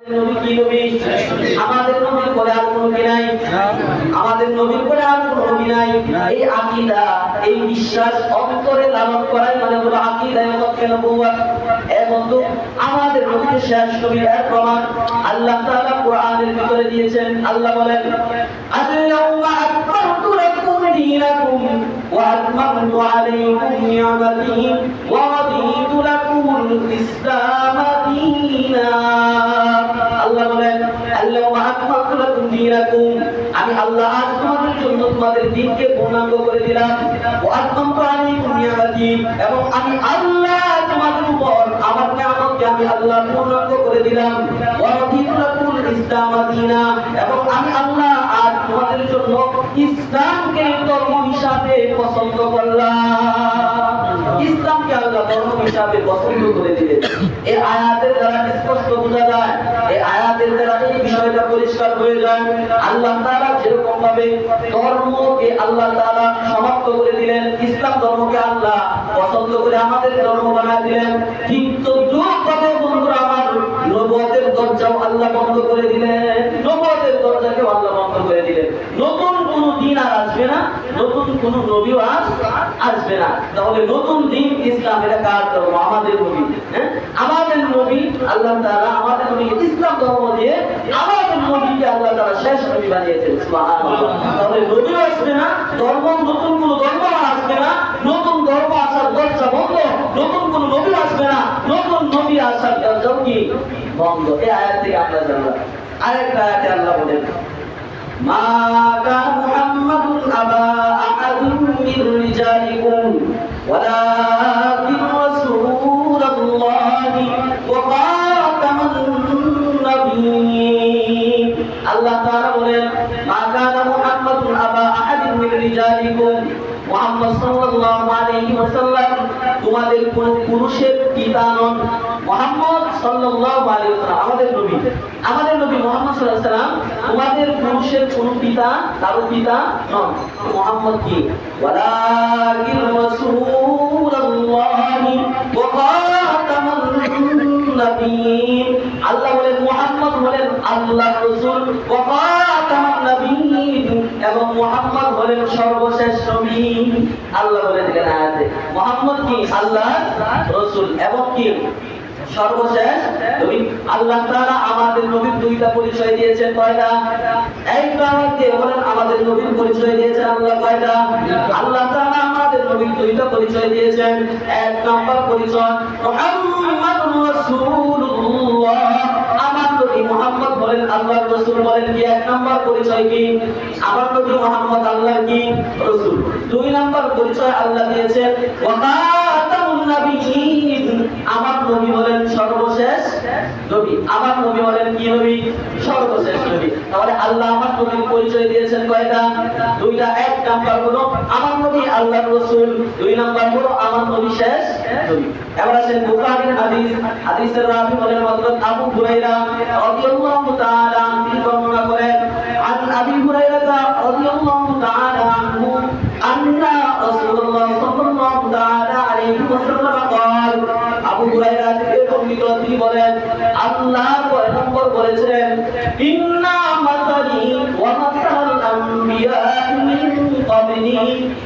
নবী কি নবী? আমাদের নবীর পরে আর কোনো নবী নাই। আমাদের নবীর পরে আর কোনো নবী নাই। এই আকীদা, এই বিশ্বাস অন্তরে লালন করাই মানে হলো আকীদা ওয়াক্কাল নবুওয়াত। এ বন্ধু, আমাদের নবীকে শেষ নবী এর প্রমাণ আল্লাহ তাআলা কোরআনের ভিতরে দিয়েছেন। আল্লাহ বলেন, আল-ইয়াওমা আকমালতু লাকুম দীনাকুম ওয়া আতমামতু আলাইকুম নি'মাতি ওয়া রাদিতু লাকুমুল ইসলামা দীনা। আল্লাহ বলেন, আল-ইয়াওমা আকমালতু লাকুম দীনাকুম, আমি আল্লাহ আজ তোমাদের জন্য তোমাদের দ্বীনকে পূর্ণাঙ্গ করে দিলাম। ওয়া আতমামতু আলাইকুম নি'মাতি, এবং আমি আল্লাহ তোমাদের উপর আমার নিয়ামতকে আমি আল্লাহ পূর্ণাঙ্গ করে দিলাম। ওয়া রাদিতু লাকুমুল ইসলামা দীনা, এবং আমি আল্লাহ আজ তোমাদের জন্য ইসলামকে ধর্ম হিসাবে পছন্দ করলাম। ইসলামকে আল্লাহ ধর্ম হিসাবে পছন্দ করে দিলেন। এই আয়াতের দ্বারা স্পষ্ট বোঝা যায়, এই আয়াতের দ্বারা এই বিষয়টা পরিষ্কার হয়ে যায়, আল্লাহ তাআলা যেরকম ভাবে ধর্মকে আল্লাহ তাআলা সমাপ্ত করে দিলেন, ইসলাম ধর্মকে আল্লাহ পছন্দ করে আমাদের ধর্ম বানায় দিলেন, ঠিক তদ্রুপভাবে বন্ধুরা আমার নবুয়তের দরজাও আল্লাহ বন্ধ করে দিলেন। নবুয়তের দরজাকেও আল্লাহ বন্ধ করে দিলেন। নতুন কোন দিন আর আসবে না, নতুন কোন নবীও আসবে না। তাহলে নতুন দিন ইসলাম, এটা কার ধর্ম? আমাদের নবী। আমাদের নবী আল্লাহ তাআলা আমাদের নবীকে ইসলাম ধর্ম দিয়ে আমাদের নবীকে আল্লাহ তাআলা শেষ নবী বানিয়েছেন। সুবহানাল্লাহ। তাহলে নবী আসবে না, ধর্ম নতুন কোন ধর্ম আসবে না, নতুন ধর্ম আসার দরজা বন্ধ, নতুন কোন নবী আসবে না, নতুন নবী আসার দরজাও কি বন্ধ। এই আয়াত থেকে আমরা জানলাম। আরেকটা আয়াতে আল্লাহ বলেন, মা কানা মুহাম্মাদুন আবা আহাদিন মির রিজালিকুম ওয়ালাকিন রাসূলুল্লাহি ওয়া খাতামান নাবিয়্যিন। আল্লাহ তাআলা বলেন, মা কানা মুহাম্মাদুন আবা আহাদিন মির রিজালিকুম, মুহাম্মদ সাল্লাল্লাহু আলাইহি ওয়াসাল্লাম তোমাদের কোন পুরুষের পিতা নন। মুহাম্মদ সাল্লাল্লাহু আলাইহি ওয়াসাল্লাম আমাদের নবী, আমাদের নবী মুহাম্মদ সাল্লাল্লাহু আলাইহি ওয়াসাল্লাম তোমাদের পুরুষের কোন পিতা, কারো পিতা নন। মুহাম্মদ কি? ওয়ালাকিন রাসূলুল্লাহি ওয়া খাতামান নাবিয়্যিন। আল্লাহ বলেন মুহাম্মদ হলেন আল্লাহর রাসূল, ওয়া খাতামান নাবিয়্যিন, এবং মুহাম্মদ হলেন সর্বশেষ নবী। আল্লাহ বলে দিলেন আয়াতে, মুহাম্মদ কি? আল্লাহর রাসূল এবং কি? সর্বশেষ নবী। আল্লাহ তাআলা আমাদের নবীর দুইটা পরিচয় দিয়েছেন। কয়টা? একটা আমাকে বলেন আমাদের নবীর পরিচয় দিয়েছেন আল্লাহ কয়টা? আল্লাহ তাআলা আমাদের নবীর দুইটা পরিচয় দিয়েছেন। এক নাম্বার পরিচয় মুহাম্মাদুর রাসূলুল্লাহ, আমার নবী মুহাম্মদ বলেন আল্লাহর রাসূল। বলেন কি? এক নাম্বার পরিচয় কি? আমার নবী মুহাম্মদ আল্লাহর কি? রাসূল। দুই নাম্বার পরিচয় আল্লাহ দিয়েছেন ওয়া খাতামুন নাবিয়্যিন, আমার নবী বলেন সর্বশেষ নবী। আমার নবী বলেন কি নবী? সর্বশেষ নবী। তাহলে আল্লাহ আমার নবীর পরিচয় দিয়েছেন কয়টা? দুইটা। এক নাম্বার হলো আমার নবী আল্লাহর রাসূল, দুই নাম্বার হলো আমার নবী শেষ নবী। এবার আসেন বুখারীর হাদিস, হাদিসের রাবি বলেন হযরত আবু হুরায়রা রাদিয়াল্লাহু তাআলা তিনি বর্ণনা করেন, আন আবি হুরায়রা রাদিয়াল্লাহু তাআলা আনহু আন্না রাসূলুল্লাহ সাল্লাল্লাহু তাআলা আলাইহি ওয়াসাল্লাম قال, আবু হুরায়রা থেকে বর্ণিত তিনি বলেন আল্লাহ পয়গম্বর বলেছেন, ইন্না মাসালি ওয়া মাসাল আম্বিয়া মিন ক্বাবলি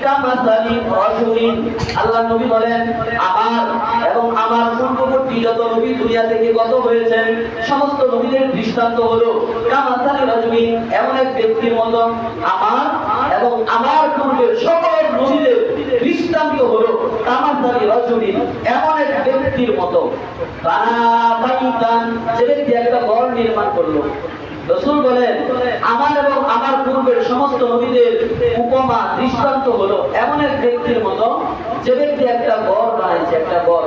কামাসালি রাজুলিন। আল্লাহ নবী বলেন আমার এবং আমার পূর্ববর্তী যত নবী দুনিয়া থেকে গত হয়েছেন সমস্ত নবীদের দৃষ্টান্ত হলো কামাসালি রাজুলিন, এমন এক ব্যক্তির মতো। আমার এবং আমার পূর্বের সকল নবীদের দৃষ্টান্ত হলো কামাসালি রাজুলিন, এমন এক ব্যক্তির মতো। যে ব্যক্তি একটা ঘর নির্মাণ করলো। রাসূল বলেন আমার এবং আমার পূর্বের সমস্ত নবীদের উপমা দৃষ্টান্ত হলো এমন এক ব্যক্তির মতো যে ব্যক্তি একটা ঘর বানাইছে, একটা ঘর।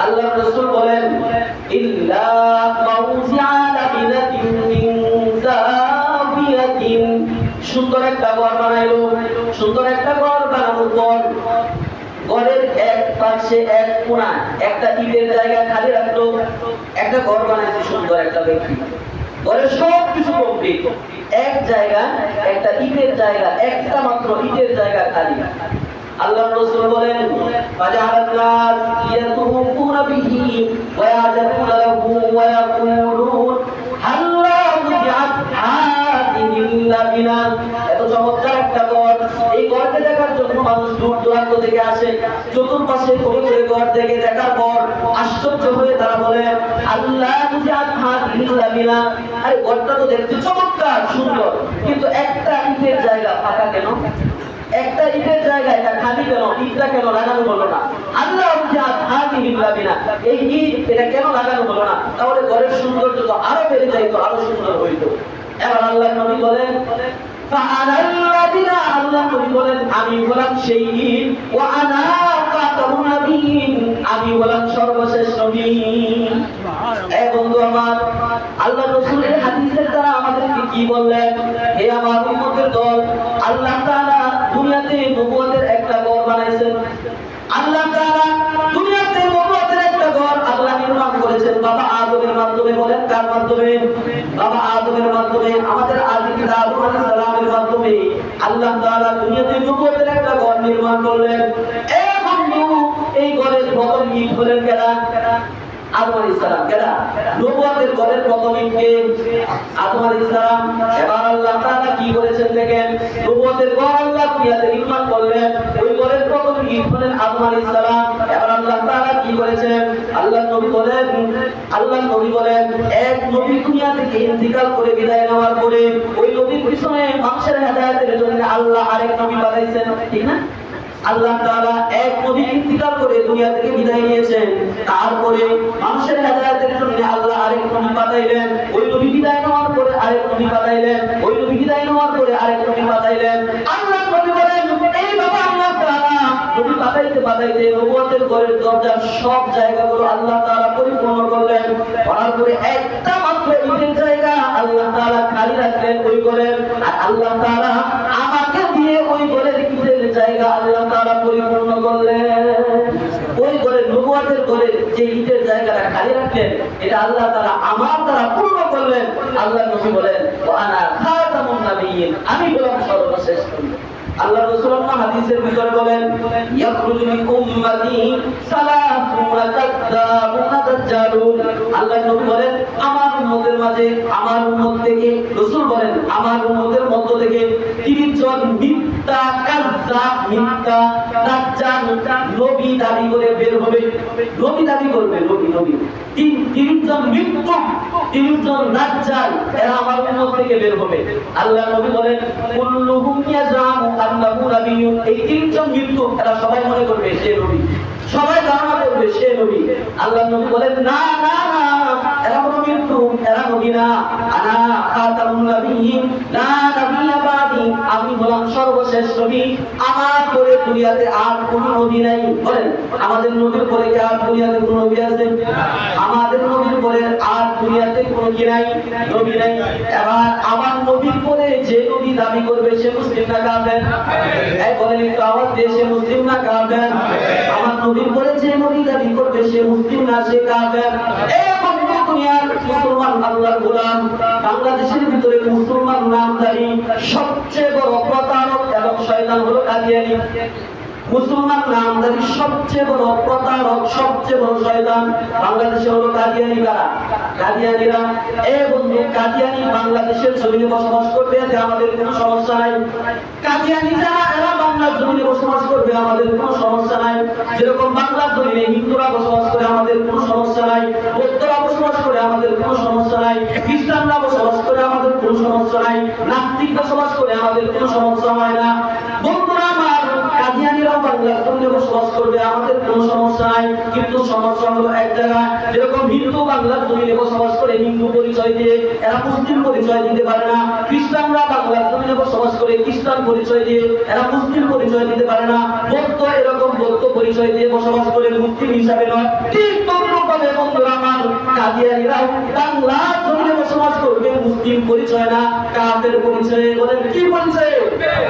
আল্লাহ রাসূল বলেন ইল্লা মাউজিআ লাবিনাতিন মিন যাবিয়াতিন, সুন্দর একটা ঘর বানাইলো। সুন্দর একটা ঘর বানানোর পর ঘরের এক পাশে এক কোণা একটা ইটের জায়গা খালি রাখলো। একটা ঘর বানাইছে সুন্দর একটা ব্যক্তি, ঘরের সব কিছু কমপ্লিট, এক জায়গা একটা ইটের জায়গা, একটা মাত্র ইটের জায়গা খালি। আল্লাহ রাসূল বলেন ফাজাআলান নাস ইয়াতুফুনা বিহি ওয়া ইয়াজুনা লাহু ওয়া ইয়াকুলুনা মিনা, এত চমৎকার একটা ঘর। এই ঘরকে দেখার জন্য মানুষ দূর দূরান্ত থেকে আসে। চতুর্পাশে করে করে ঘর থেকে দেখার পর আশ্চর্য হয়ে তারা বলে আল্লাহ মুজাদ হাদিল্লা মিনা, আরে ঘরটা তো দেখতে চমৎকার সুন্দর, কিন্তু একটা ইটের জায়গা ফাঁকা কেন? একটা ইটের জায়গা এটা খালি কেন? ইটটা কেন লাগানো হলো না? আল্লাহ মুজাদ হাদিল্লা মিনা, এই ইট এটা কেন লাগানো হলো না? তাহলে ঘরের সৌন্দর্য তো আরো বেড়ে যাইতো, আরো সুন্দর হইতো। এবার আল্লাহর নবী বলেন আমি হলাম সেই ঈদ, ওয়া আনা খাতামুন নবিয়্যিন, আমি হলাম সর্বশেষ নবী। এই বন্ধু আমার, আল্লাহ রাসূলের হাদিসের দ্বারা আমাদেরকে কি বললেন? হে আমার উম্মতের দল, আল্লাহ তাআলা দুনিয়াতে নবুয়তের একটা ঘর বানাইছেন। আল্লাহ তাআলা দুনিয়াতে নবুয়তের একটা ঘর আল্লাহ নির্মাণ করেছেন বাবা আদমের মাধ্যমে। বলেন কার মাধ্যমে? বাবা আদমের মাধ্যমে, আমাদের আদি পিতা আদম আলাইহিস সালামের মাধ্যমে আল্লাহ তাআলা দুনিয়াতে নবুয়তের একটা ঘর নির্মাণ করলেন। এই বন্ধু, এই ঘরের প্রথম ইট হলেন কেডা? আদম আলাইহিস সালাম। কেডা? নবুয়তের ঘরের প্রথম ইট কে? আদম আলাইহিস সালাম। এবার আল্লাহ তাআলা কি করেছেন দেখেন, নবুয়তের ঘর আল্লাহ দুনিয়াতে নির্মাণ করলেন, ওই ঘরের প্রথম ইট হলেন আদম আলাইহিস সালাম। এবার আল্লাহ তাআলা কি করেছেন? আল্লাহর নবী বলেন এক নবী দুনিয়া থেকে ইন্তিকাল করে বিদায় নেওয়ার পরে ওই নবীর পিছনে মানুষের হেদায়েতের জন্য আল্লাহ আরেক নবী পাঠাইছেন, ঠিক না? আল্লাহ তাআলা এক নবী ইন্তিকাল করে দুনিয়া থেকে বিদায় নিয়েছেন, তারপরে মানুষের হেদায়েতের জন্য আল্লাহ আরেক নবী পাঠাইলেন। ওই নবী বিদায় নেওয়ার পরে আরেক নবী পাঠাইলেন, ওই নবী বিদায় নেওয়ার পরে আরেক নবী পাঠাইলেন। আল্লাহ নবী বলেন এই বাবা আল্লাহ তাআলা নবী পাঠাইতে নবুয়তের ঘরের দরজার সব জায়গাগুলো আল্লাহ তাআলা পরিপূর্ণ করলেন। করার পরে একটা মাত্র ইটের জায়গা আল্লাহ তাআলা খালি রাখলেন ওই ঘরের, আর আল্লাহ তাআলা আমাকে দিয়ে ওই ঘরের ইটের জায়গা আল্লাহ তাআলা পরিপূর্ণ করলেন। ওই ঘরের নবুয়তের ঘরের যে ইটের জায়গাটা খালি রাখলেন, এটা আল্লাহ তাআলা আমার দ্বারা পূর্ণ করলেন। আল্লাহ নবী বলেন ওয়া আনা খাতামুন নবিয়্যিন, আমি হলাম সর্বশেষ নবী। আল্লাহ রাসূলুল্লাহ হাদিসের ভিতরে বলেন ইয়াখরুজু মিন উম্মতি সালাতুনা কাযযাবুনা দাজ্জালুন। আল্লাহ নবী বলেন আমার উম্মতের মাঝে, আমার উম্মত থেকে, রাসূল বলেন আমার উম্মতের মধ্য থেকে 30 জন মিথ্যা কাযযাব, মিথ্যা দাজ্জাল নবী দাবি করে বের হবে। নবী দাবি করবে, নবী 30 জন মিথ্যা, 30 জন দাজ্জাল, এরা আমার উম্মত থেকে বের হবে। আল্লাহ নবী বলেন কুল্লুহুম ইয়াজামু আন্নাহু নাবিয়্যুন, এই 30 জন মৃত্যু এরা সবাই মনে করবে সে নবী, সবাই ধারণা করবে সে নবী। আল্লাহ নবী বলেন না না না, এরা কোনো মৃত্যু, এরা নবী না। আনা খাতামুন নবিয়্যিন লা নাবিয়্যা বাদি, আমি হলাম সর্বশেষ নবী, আমার পরে দুনিয়াতে আর কোনো নবী নাই। বলেন আমাদের নবীর পরে কি আর দুনিয়াতে কোনো নবী আছে? আমাদের নবীর পরে আর দুনিয়াতে কোনো কি নাই? নবী নাই। এবার আমার নবীর পরে যে নবী দাবি করবে সে মুসলিম না কাফের? এই বলেন একটু আওয়াজ দিয়ে, সে মুসলিম না কাফের? আমার নবীর পরে যে নবী দাবি করবে সে মুসলিম না, সে কাফের। এই বন্ধু, দুনিয়ার মুসলমান আল্লাহর গোলাম, বাংলাদেশের ভিতরে মুসলমান নামধারী সবচেয়ে বড় প্রতারক এবং শয়তান হলো কাদিয়ানী। মুসলমান নামধারী সবচেয়ে বড় প্রতারক, সবচেয়ে বড় শয়তান বাংলাদেশে হলো কাদিয়ানী। কারা? কাদিয়ানীরা। এই বন্ধু, কাদিয়ানী বাংলাদেশের জমিনে বসবাস করবে, এতে আমাদের কোনো সমস্যা নাই। কাদিয়ানী যারা, এরা বাংলার জমিনে বসবাস করবে, আমাদের কোনো সমস্যা নাই। যেরকম বাংলার জমিনে হিন্দুরা বসবাস করে, আমাদের কোনো সমস্যা নাই। বৌদ্ধরা বসবাস করে, আমাদের কোনো সমস্যা নাই। খ্রিস্টানরা বসবাস করে, আমাদের কোনো সমস্যা নাই। নাস্তিক বসবাস করে, আমাদের কোনো সমস্যা হয় না। বন্ধুরা আমার, কাদিয়ানীরাও বাংলার জমিনে বসবাস করবে, আমাদের কোনো সমস্যা নাই। কিন্তু সমস্যা হলো এক জায়গায়, যেরকম হিন্দু বাংলার জমিনে বসবাস করে হিন্দু পরিচয় দিয়ে এরা মুসলিম পরিচয় দিতে পারে না। খ্রিস্টানরা বাংলার জমিনে বসবাস করে খ্রিস্টান পরিচয় দিয়ে এরা মুসলিম পরিচয় দিতে পারে না। বৌদ্ধ এরকম বৌদ্ধ পরিচয় দিয়ে বসবাস করে মুসলিম হিসাবে নয়। ঠিক তদ্রূপভাবে বন্ধুরা আমার, কাদিয়ানীরাও বাংলার জমিনে বসবাস করবে মুসলিম পরিচয় না, কাফের পরিচয়। বলেন কি পরিচয়?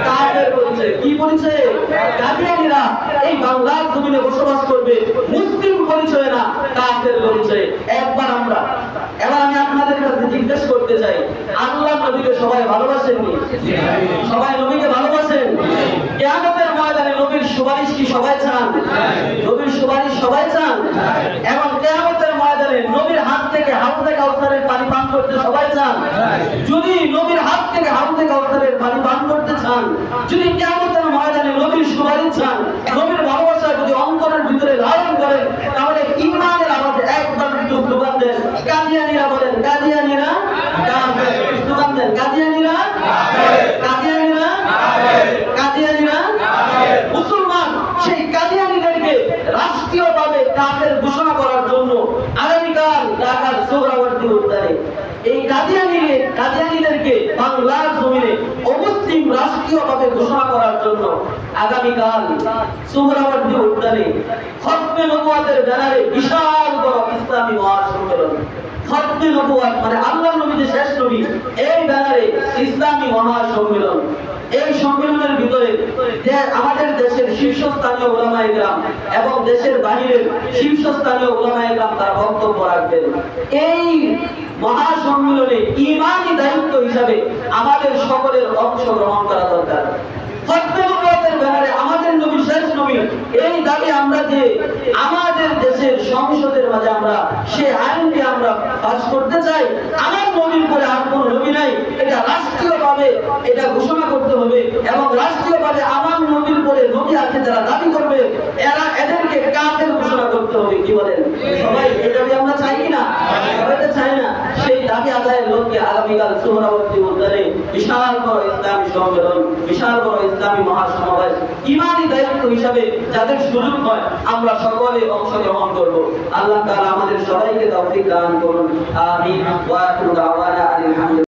কাফের পরিচয়। কি পরিচয়? কাদিয়ানীরা এই বাংলার জমিনে বসবাস করবে মুসলিম পরিচয় না, কাফের পরিচয়। এবার আমি আপনাদের কাছে জিজ্ঞেস করতে চাই, আল্লাহ নবীকে সবাই ভালোবাসেন নি? সবাই নবীকে ভালোবাসেন? কিয়ামতের ময়দানে নবীর সুপারিশ কি সবাই চান? নবীর সুপারিশ সবাই চান? এবং কিয়ামতের ময়দানে নবীর হাত থেকে হাউজে কাউসারের পানি পান করতে সবাই চান? যদি নবীর হাত থেকে হাউজে কাউসারের চান, যদি কিয়ামতের ময়দানে নবীর সুপারিশ চান, নবীর ভালোবাসা যদি অন্তরের ভিতরে ধারণ করেন, তাহলে ঈমানের আওয়াজে একবার একটু স্লোগান দেন, কাদিয়ানীরা বলেন, কাদিয়ানীরা কাফের, স্লোগান দেন, কাদিয়ানীরা কাফের, কাদিয়ানীরা কাফের, কাদিয়ানীরা কাফের। মুসলমান সেই কাদিয়ানীদেরকে রাষ্ট্রীয়ভাবে কাফের ঘোষণা করার জন্য আগামীকাল ঢাকার সোহরাওয়ার্দী উদ্যানে এই কাদিয়ানীদেরকে বাংলার জমিনে অমুসলিম রাষ্ট্রীয়ভাবে ঘোষণা করার জন্য আগামীকাল সোহরাওয়ার্দী উদ্যানে খতমে নবুয়তের ব্যানারে বিশাল বড় ইসলামী মহাসম্মেলন, খতমে নবুয়ত মানে আল্লাহর নবী যে শেষ নবী, এই ব্যানারে ইসলামী মহাসম্মেলন। এই সম্মেলনের ভিতরে আমাদের দেশের শীর্ষস্থানীয় উলামায়ে কেরাম এবং দেশের বাহিরের শীর্ষস্থানীয় উলামায়ে কেরাম তারা বক্তব্য রাখবেন। এই মহাসম্মেলনে ঈমানি দায়িত্ব হিসাবে আমাদের সকলের অংশগ্রহণ করা দরকার। খতমে নবুয়তের ব্যানারে আমাদের নবী শেষ নবী, এই দাবি আমরা যে আমাদের দেশের সংসদের মাঝে আমরা সেই আইনটি আমরা পাস করতে চাই, আমার নবীর পরে আর কোনো নবী নাই, এটা রাষ্ট্রীয়ভাবে এটা ঘোষণা করতে হবে এবং রাষ্ট্রীয়ভাবে আমার নবীর পরে নবী আছে যারা দাবি করবে এদেরকে কাফের ঘোষণা করতে হবে। কি বলেন সবাই? এই দাবি আমরা চাই কিনা? সবাই তো চাই না। সেই দাবি আদায়ের লক্ষ্যে আগামীকাল সোহরাওয়ার্দী উদ্যানে বিশাল বড় ইসলামী সম্মেলন, বিশাল বড় ইসলামী মহাসমাবেশ, ঈমানি দায়িত্ব হিসাবে যাদের সুযোগ হয় আমরা সকলে অংশগ্রহণ করব। আল্লাহ তাআলা আমাদের সবাইকে তৌফিক দান করুন। আমিন। ওয়া আখিরু দাওয়ানা আলহামদুলিল্লাহ।